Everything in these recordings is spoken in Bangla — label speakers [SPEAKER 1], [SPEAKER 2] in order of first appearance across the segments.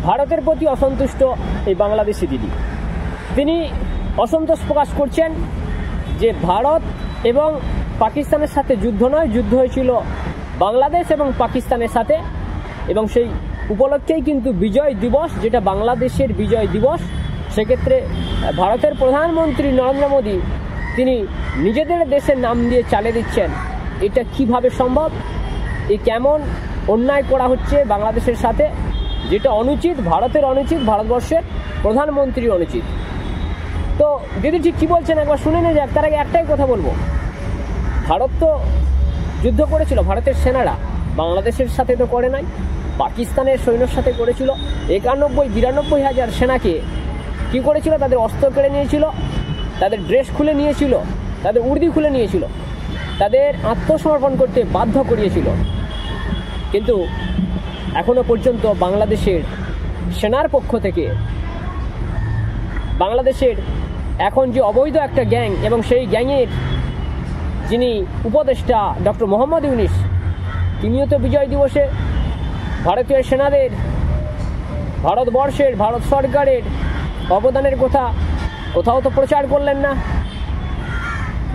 [SPEAKER 1] ভারতের প্রতি অসন্তুষ্ট এই বাংলাদেশি দিদি। তিনি অসন্তোষ প্রকাশ করছেন যে ভারত এবং পাকিস্তানের সাথে যুদ্ধ নয়, যুদ্ধ হয়েছিল বাংলাদেশ এবং পাকিস্তানের সাথে, এবং সেই উপলক্ষেই কিন্তু বিজয় দিবস, যেটা বাংলাদেশের বিজয় দিবস। সেক্ষেত্রে ভারতের প্রধানমন্ত্রী নরেন্দ্র মোদী তিনি নিজেদের দেশের নাম দিয়ে চালিয়ে দিচ্ছেন। এটা কিভাবে সম্ভব? এ কেমন অন্যায় করা হচ্ছে বাংলাদেশের সাথে, যেটা অনুচিত, ভারতের অনুচিত, ভারতবর্ষের প্রধানমন্ত্রীর অনুচিত। তো দিদি ঠিক কী বলছেন একবার শুনে নিয়ে যাক। তার আগে একটাই কথা বলবো, ভারত তো যুদ্ধ করেছিল, ভারতের সেনারা বাংলাদেশের সাথে তো করে নাই, পাকিস্তানের সৈন্যর সাথে করেছিল। 91-92 হাজার সেনাকে কী করেছিল? তাদের অস্ত্র কেড়ে নিয়েছিল, তাদের ড্রেস খুলে নিয়েছিল, তাদের উর্দি খুলে নিয়েছিল, তাদের আত্মসমর্পণ করতে বাধ্য করিয়েছিল। কিন্তু এখনো পর্যন্ত বাংলাদেশের সেনার পক্ষ থেকে বাংলাদেশের এখন যে অবৈধ একটা গ্যাং, এবং সেই গ্যাংয়ের যিনি উপদেষ্টা ডক্টর মোহাম্মদ ইউনূস, তিনিও তো বিজয় দিবসে ভারতীয় সেনাদের, ভারতবর্ষের, ভারত সরকারের অবদানের কথা কোথাও তো প্রচার করলেন না।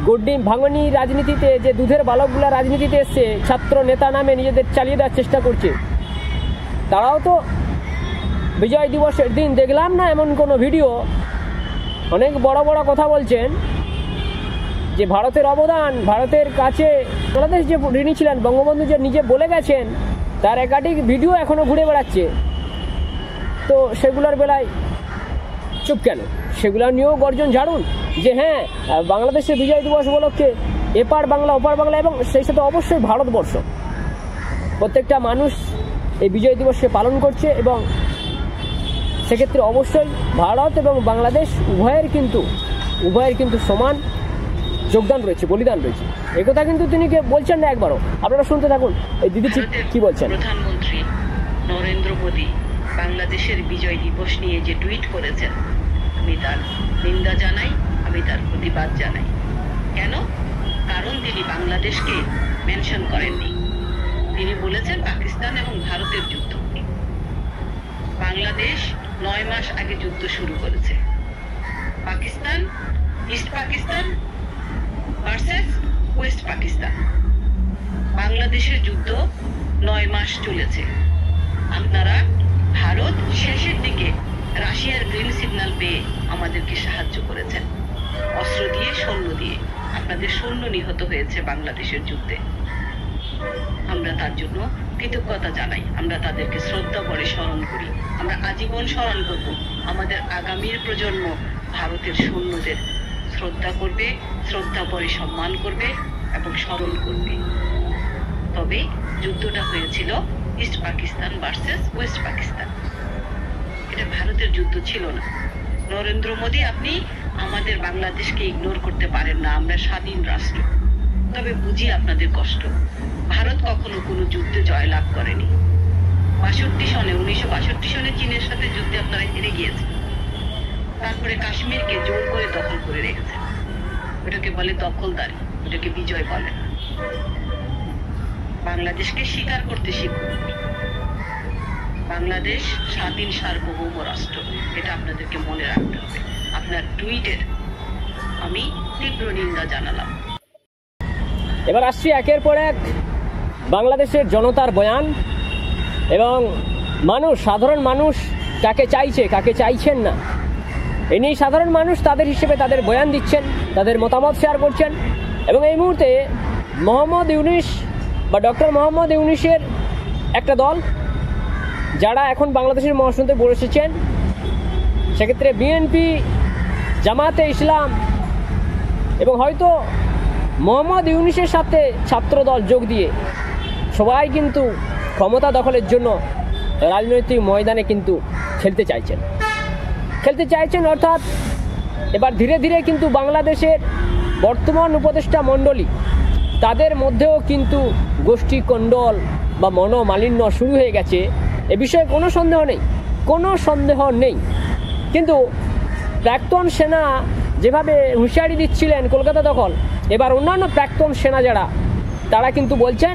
[SPEAKER 1] গড্ডি ভাঙনি রাজনীতিতে, যে দুধের বালকগুলা রাজনীতিতে এসছে, ছাত্র নেতা নামে নিজেদের চালিয়ে দেওয়ার চেষ্টা করছে, তারাও তো বিজয় দিবসের দিন দেখলাম না এমন কোনো ভিডিও। অনেক বড় বড় কথা বলছেন যে ভারতের অবদান, ভারতের কাছে বাংলাদেশ যে ঋণী ছিলেন, বঙ্গবন্ধু যে নিজে বলে গেছেন, তার একাধিক ভিডিও এখনও ঘুরে বেড়াচ্ছে। তো সেগুলোর বেলায় চুপ কেন? সেগুলো নিয়েও গর্জন ঝাড়ুন যে হ্যাঁ, বাংলাদেশের বিজয় দিবস উপলক্ষে এপার বাংলা ওপার বাংলা, এবং সেই সাথে অবশ্যই ভারতবর্ষ, প্রত্যেকটা মানুষ এই বিজয় দিবসকে পালন করছে, এবং সেক্ষেত্রে অবশ্যই ভারত এবং বাংলাদেশ উভয়ের কিন্তু সমান যোগদান রয়েছে, বলিদান রয়েছে। একথা কিন্তু তিনি বলছেন না একবারও। আপনারা শুনতে থাকুন এই দিদি ঠিক কি বলছেন।
[SPEAKER 2] প্রধানমন্ত্রী নরেন্দ্র মোদী বাংলাদেশের বিজয় দিবস নিয়ে যে টুইট করেছেন, আমি তার নিন্দা জানাই, আমি তার প্রতিবাদ জানাই। কেন? কারণ তিনি বাংলাদেশকে মেনশন করেননি। তিনি বলেছেন পাকিস্তান এবং ভারতের যুদ্ধ। বাংলাদেশ 9 মাস আগে যুদ্ধ শুরু করেছে। Pakistan, east Pakistan versus West Pakistan. বাংলাদেশের যুদ্ধ 9 মাস চলেছে। আপনারা ভারত শেষের দিকে রাশিয়ার গ্রিন সিগন্যাল পেয়ে আমাদেরকে সাহায্য করেছেন, অস্ত্র দিয়ে, সৈন্য দিয়ে। আপনাদের সৈন্য নিহত হয়েছে বাংলাদেশের যুদ্ধে। আমরা তার জন্য কৃতজ্ঞতা জানাই, আমরা তাদেরকে শ্রদ্ধা করে স্মরণ করি, আমরা আজীবন স্মরণ করব। আমাদের আগামীর প্রজন্ম ভারতের সৈন্যদের শ্রদ্ধা করবে, শ্রদ্ধা করে সম্মান করবে এবং স্মরণ করবে। তবে যুদ্ধটা হয়েছিল east Pakistan versus West Pakistan. এটা ভারতের যুদ্ধ ছিল না। নরেন্দ্র মোদী, আপনি আমাদের বাংলাদেশকে ইগনোর করতে পারেন না, আমরা স্বাধীন রাষ্ট্র। তবে বুঝি আপনাদের কষ্ট। ভারত কখনো কোনো যুদ্ধে জয়লাভ করেনি। 1962 সনে চীনের সাথে যুদ্ধে আপনারা হেরে গিয়েছেন। তারপরে কাশ্মীরকে জোর করে দখল করে রেখেছেন। ওটাকে বলে দখলদারি, ওটাকে বিজয় বলে না। বাংলাদেশকে স্বীকার করতে শিখুন। বাংলাদেশ স্বাধীন সার্বভৌম রাষ্ট্র, এটা আপনাদেরকে মনে রাখতে হবে। আপনার টুইটের আমি তীব্র নিন্দা জানালাম।
[SPEAKER 1] এবার আসছি একের পর এক বাংলাদেশের জনতার বয়ান, এবং মানুষ, সাধারণ মানুষ কাকে চাইছে, কাকে চাইছেন না, এ নিয়ে সাধারণ মানুষ তাদের হিসেবে তাদের বয়ান দিচ্ছেন, তাদের মতামত শেয়ার করছেন। এবং এই মুহূর্তে মোহাম্মদ ইউনূস বা ডক্টর মোহাম্মদ ইউনূসের একটা দল, যারা এখন বাংলাদেশের মহাসনদে বসেছেন, সেক্ষেত্রে বিএনপি, জামাতে ইসলাম এবং হয়তো মোহাম্মদ ইউনূসের সাথে ছাত্রদল যোগ দিয়ে সবাই কিন্তু ক্ষমতা দখলের জন্য রাজনৈতিক ময়দানে কিন্তু খেলতে চাইছেন। অর্থাৎ এবার ধীরে ধীরে কিন্তু বাংলাদেশের বর্তমান উপদেষ্টা মণ্ডলী, তাদের মধ্যেও কিন্তু গোষ্ঠী কোন্দল বা মনোমালিন্য শুরু হয়ে গেছে। এ বিষয়ে কোনো সন্দেহ নেই। কিন্তু প্রাক্তন সেনা যেভাবে হুঁশিয়ারি দিচ্ছিলেন কলকাতা দখল, এবার অন্যান্য প্রাক্তন সেনা যারা, তারা কিন্তু বলছেন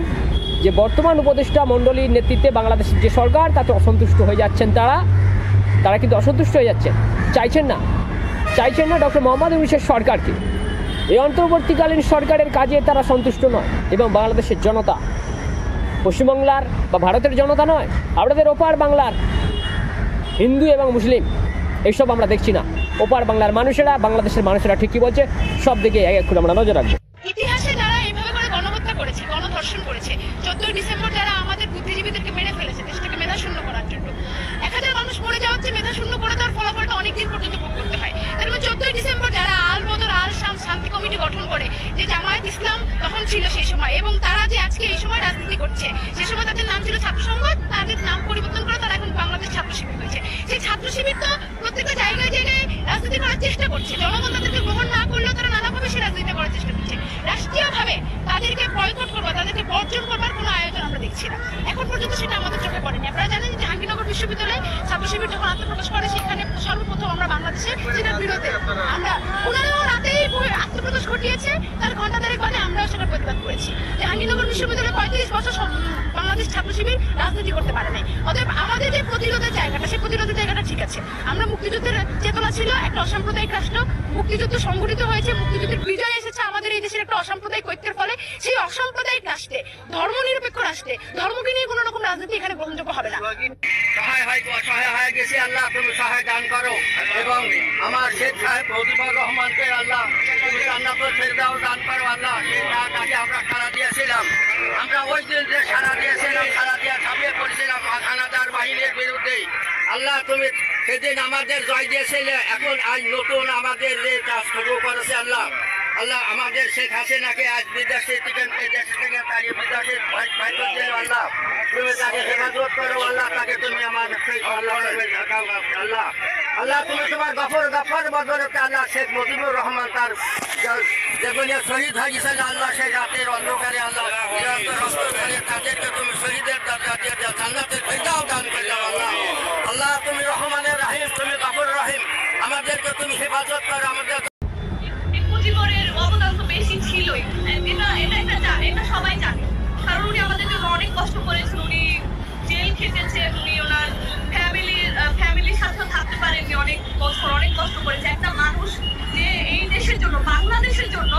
[SPEAKER 1] যে বর্তমান উপদেষ্টা মণ্ডলীর নেতৃত্বে বাংলাদেশের যে সরকার তাতে অসন্তুষ্ট হয়ে যাচ্ছেন। তারা কিন্তু অসন্তুষ্ট হয়ে যাচ্ছেন, চাইছেন না ডক্টর মোহাম্মদ ইউনূসের সরকারকে। এই অন্তর্বর্তীকালীন সরকারের কাজে তারা সন্তুষ্ট নয়। এবং বাংলাদেশের জনতা, পশ্চিমবাংলার বা ভারতের জনতা নয়, আপনাদের ওপার বাংলার হিন্দু এবং মুসলিম এইসব আমরা দেখছি না। ওপার বাংলার মানুষেরা, বাংলাদেশের মানুষেরা ঠিক কি বলছে সব দিকে এক এক করে আমরা নজর রাখবো।
[SPEAKER 3] ইতিহাসে যারা এইভাবে করে গণহত্যা করেছে, গণধর্ষণ করেছে, 14 ডিসেম্বর যারা আমাদের বুদ্ধিজীবীদেরকে মেরে ফেলেছে দেশটাকে মেধাশূন্য করার জন্য, 1000 মানুষ মরে যাওয়া হচ্ছে, মেধাশূন্য করে দেওয়ার ফলাফলটা অনেকদিন পর্যন্ত ভোগ করতে হয়। তারপর 14 ডিসেম্বর যারা আল বদর আল শাম শান্তি কমিটি গঠন করে, যে জামায়াত ইসলাম তখন ছিল সেই সময়, এবং তারা যে আজকে এই সময় রাজনীতি করছে, সে সময় তাদের নাম ছিল ছাত্র সংঘ, তাদের নাম পরিবর্তন করে তারা এখন বাংলাদেশ ছাত্র শিবির হয়েছে। সেই ছাত্র শিবির তো প্রত্যেকটা জায়গায় রাজনীতি করার চেষ্টা করছে। জনগণ তাদেরকে গ্রহণ না করলেও তারা নানাভাবে সে রাজনীতি করার চেষ্টা করছে। রাষ্ট্রীয়ভাবে তাদেরকে বয়কট করবা, তাদেরকে বর্জন করবার কোনো আয়োজন আমরা দেখছি না। এখন পর্যন্ত সেটা আমাদের চোখে পড়েনি। আপনারা জানেন যে জাহাঙ্গীরনগর বিশ্ববিদ্যালয়ে ছাত্র শিবির যখন আত্মপ্রকাশ করে, সেখানে সর্বপ্রথম আমরা বাংলাদেশে সেটার বিরোধে ওনারাও রাতেই আত্মপ্রকাশ ঘটিয়েছে, তার ঘন্টা দেড়েক বাদে আমরাও সেটা প্রতিবাদ করেছি। জাহাঙ্গীরনগর বিশ্ববিদ্যালয়ে 35 বছর বাংলাদেশ ছাত্র শিবির রাজনীতি করতে পারে নাই। অতএব আমাদের যে প্রতিরোধের জায়গাটা, সেই প্রতিরোধের জায়গাটা ঠিক আছে। আমরা মুক্তিযুদ্ধের চেতনা ছিল একটা অসাম্প্রদায়িক রাষ্ট্র, মুক্তিযুদ্ধ সংগঠিত হয়েছে, মুক্তিযুদ্ধের বিজয় এসেছে আমাদের এই দেশের একটা অসাম্প্রদায়িক ঐক্যের ফলে। সেই অসাম্প্রদায়িক রাষ্ট্রে, ধর্মনিরপেক্ষ রাষ্ট্রে, ধর্মকে নিয়ে কোনো রকম রাজনীতি এখানে গ্রহণযোগ্য হবে না।
[SPEAKER 4] সহায় হয়ে গেছে আল্লাহ, তুমি সহায় দান করো, এবং আমার শেখ সাহেব মুজিবুর রহমানকে আল্লাহ তুমি জান্নাতুল ফেরদাউস দান করো আল্লাহ। তাকে আমরা সারা দিয়েছিলাম, আমরা ওই দিন যে সারা দিয়েছিলাম, সারা দিয়ে ঝাঁপিয়ে পড়েছিলাম হানাদার বাহিনীর বিরুদ্ধে। আল্লাহ তুমি সেদিন আমাদের জয় দিয়েছিলে, এখন আজ নতুন আমাদের যে কাজ শুরু করেছে আল্লাহ। আল্লাহ আমাদের শেখ হাসিনাকে আজ বিদেশে থেকে দেশ থেকে তাড়িয়ে বিদেশে বাইরে দিল আল্লাহ, তুমি তাকে হেফাজত করো আল্লাহ, তাকে তুমি আমার আল্লাহ। আল্লাহ তুমি তোমার গফর বদলতে আল্লাহ শেখ মুজিবুর রহমান তার যেগুলো শহীদ হয়ে গেছিল আল্লাহ, সেই রাতের অন্ধকারে আল্লাহ তাদেরকে তুমি শহীদের দরজা দিয়ে দাও, জান্নাতের ফেরদাও দান করে দাও আল্লাহ। আল্লাহ তুমি রহমানের রাহিম, তুমি গফুর রহিম, আমাদেরকে তুমি হেফাজত করো। আমাদের
[SPEAKER 3] মুজিবুরের অবদান তো বেশি ছিলই, এটা সবাই জানে, কারণ উনি আমাদের জন্য অনেক কষ্ট করেছেন, উনি জেল খেটেছেন, উনি ওনার ফ্যামিলির সাথে থাকতে পারেননি, অনেক কষ্ট করেছে। একটা মানুষ যে এই দেশের জন্য, বাংলাদেশের জন্য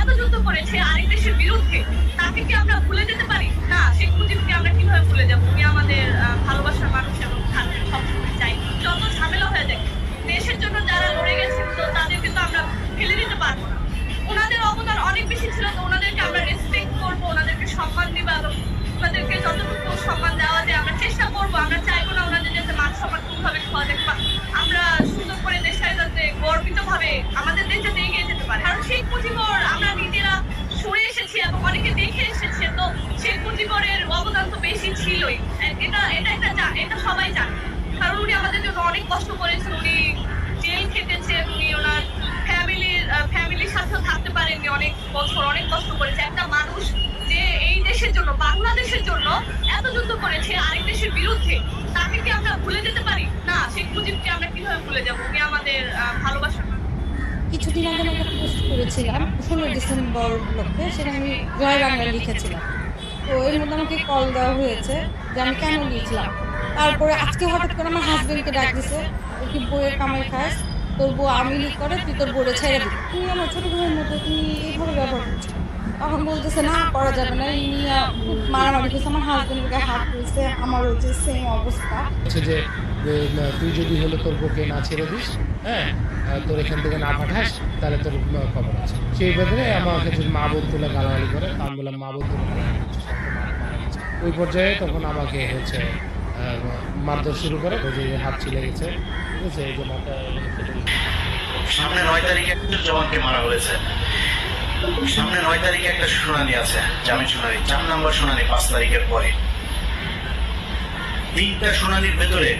[SPEAKER 3] এত যুদ্ধ করেছে আরেক দেশের বিরুদ্ধে, তাকে কি আমরা ভুলে যেতে পারি? না, শেখ মুজিবকে আমরা কিভাবে ভুলে যাবো? উনি আমাদের ভালোবাসার মানুষ এবং থাকবেন সবসময় চাই, যত ঝামেলা হয়ে যায়। দেশের জন্য যারা লড়ে গেছেন তো তাদেরকে তো আমরা ফেলে দিতে পারবো না। ওনাদের অবদান অনেক বেশি ছিল, তো ওনাদেরকে আমরা রেসপেক্ট করবো, ওনাদেরকে সম্মান দিব, এবং ওনাদেরকে যতটুকু সম্মান দেওয়া যায় আমরা চেষ্টা করবো। আমরা চাইবো না ওনাদের যাতে মান সম্মান কোনোভাবে খাওয়া যায়, আমরা সুন্দর করে দেশটায় যাতে গর্বিত ভাবে আমাদের দেশ যাতে এগিয়ে যেতে পারে। কারণ শেখ মুজিবুর আমরা নিজেরা শুনে এসেছি এবং অনেকে দেখে এসেছে, তো শেখ মুজিবুরের অবদান তো বেশি ছিলই, এটা সবাই জানে, কারণ উনি আমাদের জন্য অনেক কষ্ট করেছেন, উনি জেল খেটেছেন, উনি ওনার ফ্যামিলির সাথে থাকতে পারেননি, অনেক কষ্ট করেছে। একটা মানুষ যে এই দেশের জন্য, বাংলাদেশের জন্য এত যুদ্ধ করেছে আরেক দেশের বিরুদ্ধে, তাকে কি আমরা ভুলে যেতে পারি? না, শেখ মুজিবকে আমরা কিভাবে ভুলে যাবো? উনি আমাদের ভালোবাসার।
[SPEAKER 5] কিছুদিন আগে আমি একটা পোস্ট করেছিলাম 16 ডিসেম্বর উপলক্ষে, সেখানে আমি জয় বাংলা লিখেছিলাম। তো এর মধ্যে আমাকে কল দেওয়া হয়েছে যে আমি কেন লিখলাম। তারপরে আজকে হঠাৎ করে আমার হাজবেন্ডকে ডাক দিছে, কি বইয়ের কামাই খাস, তোর বউ আমি লিখ করে, তুই তোর বোর্ডে ছেড়ে দিবি, তুমি আমার ছোট বোনের মতো তুমি এইভাবে ব্যবহার করছো। তখন বলতেছে না করা যাবে না, এই নিয়ে মারামারি করছে, আমার হাজবেন্ডকে হাত তুলছে, আমার হচ্ছে সেম অবস্থা
[SPEAKER 6] যে তুই যদি হলো তোর বউকে না ছেড়ে দিস, হ্যাঁ তোর এখান থেকে না পাঠাস, তাহলে তোর খবর আছে। সেই বদলে আমাকে যদি মা বোন তুলে গালাগালি করে, আমি বললাম মা বোন তুলে ওই পর্যায়ে তখন আমাকে হচ্ছে মারধর শুরু করে, হাত ছিলে গেছে, ঠিক আছে, এই যে মাথা।
[SPEAKER 7] সামনে 9 তারিখে জওয়ানকে মারা হয়েছে, সামনে 9 তারিখে একটা শুনানি আছে, জামিন শুনানি, 4 নম্বর শুনানি 5 তারিখের পরে। 3টা শুনানির ভেতরে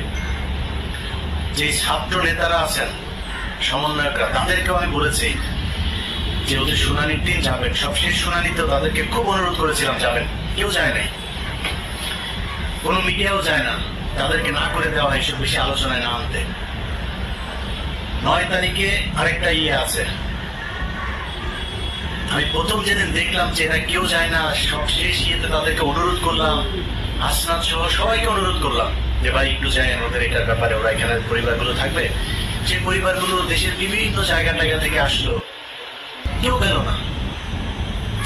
[SPEAKER 7] যে ছাত্র নেতারা আছেন, সমন্বয়করা, তাদেরকেও আমি বলেছি যে ওদের শুনানির দিন যাবেন। সবশেষ শুনানিতে তাদেরকে খুব অনুরোধ করেছিলাম যাবেন, কেউ যায় নাই, কোনো মিডিয়াও যায় না, তাদেরকে না করে দেওয়া হয় এসব বেশি আলোচনায় না আনতে। 9 তারিখে আরেকটা আছে, আমি প্রথম যেদিন দেখলাম যে এরা কেউ যায় না, সব শেষ ইয়েতে তাদেরকে অনুরোধ করলাম, হাসনাত সহ সবাইকে অনুরোধ করলাম যে ভাই একটু যাই ওদের এটার ব্যাপারে, ওরা এখানে পরিবারগুলো থাকবে। যে পরিবারগুলো দেশের বিভিন্ন জায়গা থেকে আসলো, কেউ গেল না,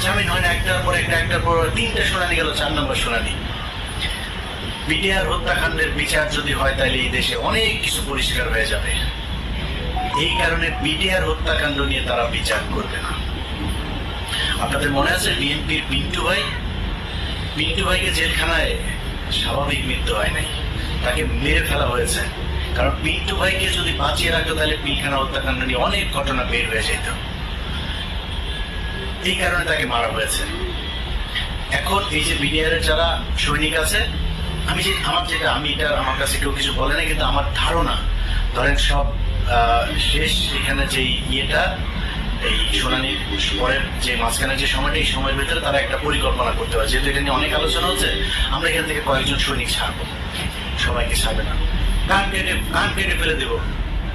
[SPEAKER 7] জামিন হয় না, একটার পর একটার পর 3টে শুনানি গেল, 4 নম্বর শুনানি। বিডিআর হত্যাকাণ্ডের বিচার যদি হয় তাহলে এই দেশে অনেক কিছু পরিষ্কার হয়ে যাবে। এই কারণে বিডিআর হত্যাকাণ্ড নিয়ে তারা বিচার করবে না। আপনাদের মনে আছে বিএনপির পিন্টু ভাইকে জেলখানায় স্বাভাবিক মৃত্যু হয় নাই, তাকে মেরে ফেলা হয়েছে। কারণ পিন্টু ভাইকে যদি বাঁচিয়ে রাখতো তাহলে পিলখানা হত্যাকাণ্ড নিয়ে অনেক ঘটনা বের হয়ে যেত, এই কারণে তাকে মারা হয়েছে। এখন এই যে বিডিআর এর যারা সৈনিক আছে, আমি এটা আমার কাছে কেউ কিছু বলে না, কিন্তু আমার ধারণা ধরেন সব শেষ এখানে যে ইয়েটা, এই শুনানির পরের যে মাঝখানে যে সময়টা, এই সময়ের ভিতরে তারা একটা পরিকল্পনা করতে পারে। যেহেতু এটা নিয়ে অনেক আলোচনা হচ্ছে, আমরা এখান থেকে কয়েকজন সৈনিক ছাড়বো, সবাইকে ছাড়বে না, কান কেটে ফেলে দেবো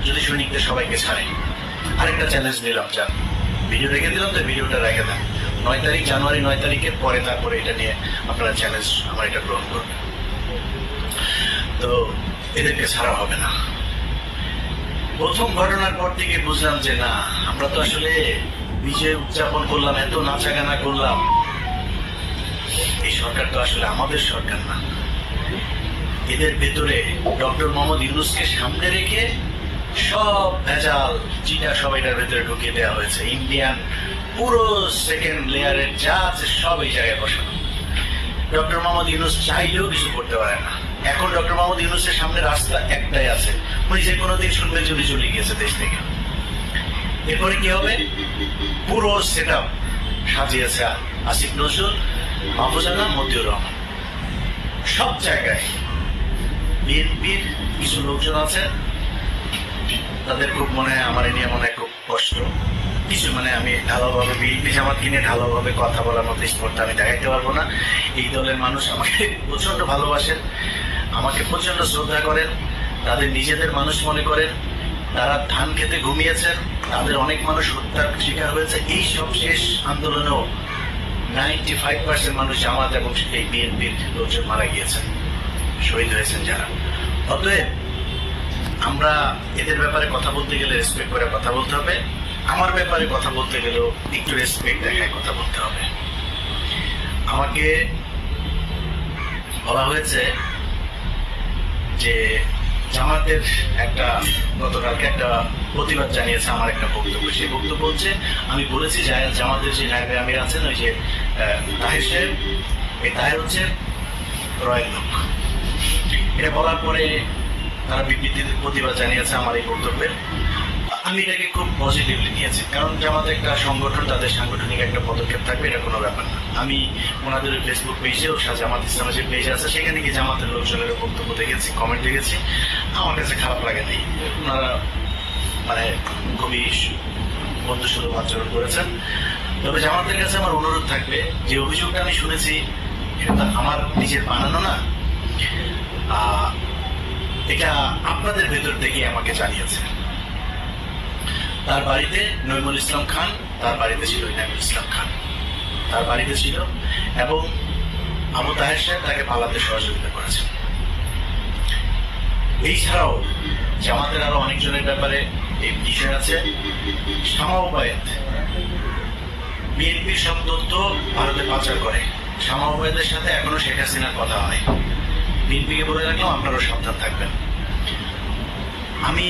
[SPEAKER 7] যদি সৈনিকদের সবাইকে ছাড়ে। আরেকটা চ্যালেঞ্জ নিলাম, যান ভিডিও রেখে দিলাম, তো ভিডিওটা রেখে দেন 9 তারিখ, জানুয়ারি 9 তারিখের পরে, তারপরে এটা নিয়ে আপনারা চ্যালেঞ্জ আমার এটা গ্রহণ করবেন। তো এদেরকে ছাড়া হবে না। প্রথম ঘটনার পর থেকে বুঝলাম যে না, আমরা তো আসলে বিজয় উদযাপন করলাম, এত নাচাগানা করলাম, এই সরকার তো আসলে আমাদের সরকার না। এদের ভেতরে ডক্টর মোহাম্মদ ইউনূসকে সামনে রেখে সব ভেজাল চিটা সব এটার ভেতরে ঢুকিয়ে দেওয়া হয়েছে। ইন্ডিয়ান পুরো সেকেন্ড লেয়ারের যা আছে সব এই জায়গায় বসানো। ডক্টর মোহাম্মদ ইউনূস চাইলেও কিছু করতে পারে না। এখন ডক্টর মোহাম্মদ ইউনূসের সামনে রাস্তা একটাই আছে, উনি যে কোনো দিন শুনবেন যদি চলে গিয়েছে দেশ থেকে। এরপরে কি হবে? পুরো সেট আপ সাজিয়েছে আসিফ নজরুল, মাহফুজ আলম, মতিউর রহমান। সব জায়গায় বিএনপির কিছু লোকজন আছে, তাদের খুব মনে হয় আমার নিয়ে মনে হয় খুব কষ্ট কিছু, মানে আমি ঢালাওভাবে বিএনপি জামাতকে নিয়ে ঢালাওভাবে কথা বলার মতো স্পর্ধা আমি দেখাইতে পারবো না। এই দলের মানুষ আমাকে প্রচন্ড ভালোবাসেন, আমাকে প্রচন্ড শ্রদ্ধা করেন, তাদের নিজেদের মানুষ মনে করেন। তারা ধান খেতে ঘুমিয়েছেন, তাদের অনেক মানুষ হত্যার শিকার হয়েছে। এই সব শেষ আন্দোলনেও 95% মানুষ জামাত এবং এই বিএনপির লোকজন মারা গিয়েছেন, শহীদ হয়েছেন যারা। অতএব আমরা এদের ব্যাপারে কথা বলতে গেলে রেসপেক্ট করে কথা বলতে হবে। আমার ব্যাপারে কথা বলতে গেলেও একটু রেসপেক্ট দেখায় কথা বলতে হবে। আমাকে বলা হয়েছে যে জামাতের একটা গতকালকে একটা প্রতিবাদ জানিয়েছে আমার একটা বক্তব্য। সেই বক্তব্য হচ্ছে, আমি বলেছি জামাতের যে নায়েবে আমির আছেন ওই যে তাহের সাহেব, এই তাহের হচ্ছে রয়েল লোক। এটা বলার পরে তারা বিবৃতিতে প্রতিবাদ জানিয়েছে আমার এই বক্তব্যের। আমি এটাকে খুব পজিটিভলি নিয়েছি, কারণ জামাত একটা সংগঠন, তাদের সাংগঠনিক একটা পদক্ষেপ থাকবে, এটা কোনো ব্যাপার না। আমি ওনাদের ফেসবুক পেজেও জামাত ইসলামের যে পেজ আছে সেখানে গিয়ে জামাতের লোকজনের বক্তব্য দেখেছি, কমেন্ট দেখেছি, আমার কাছে খারাপ লাগে নেই। ওনারা মানে খুবই বন্ধুসুলভ আচরণ করেছেন। তবে জামাতের কাছে আমার অনুরোধ থাকবে, যে অভিযোগটা আমি শুনেছি এটা তো আমার নিজের বানানো না, এটা আপনাদের ভেতর থেকে আমাকে জানিয়েছে। তার বাড়িতে নইমুল ইসলাম খান, তার বাড়িতে ছিল ইনামুল ইসলাম খান, তার বাড়িতে ছিল, এবং আবু তাহের সাহেব তাকে পালাতে সহযোগিতা করেছেন। এই ছাড়াও জামাতের আরো অনেকজনের ব্যাপারে এই বিষয় আছে। শামা ওবায়েদ বিএনপির সব তথ্য ভারতে পাচার করে। শামা ওবায়েদের সাথে এখনো শেখ হাসিনার কথা হয়। বিএনপিকে বলে রাখলাম, আপনারাও সাবধান থাকবেন। আমি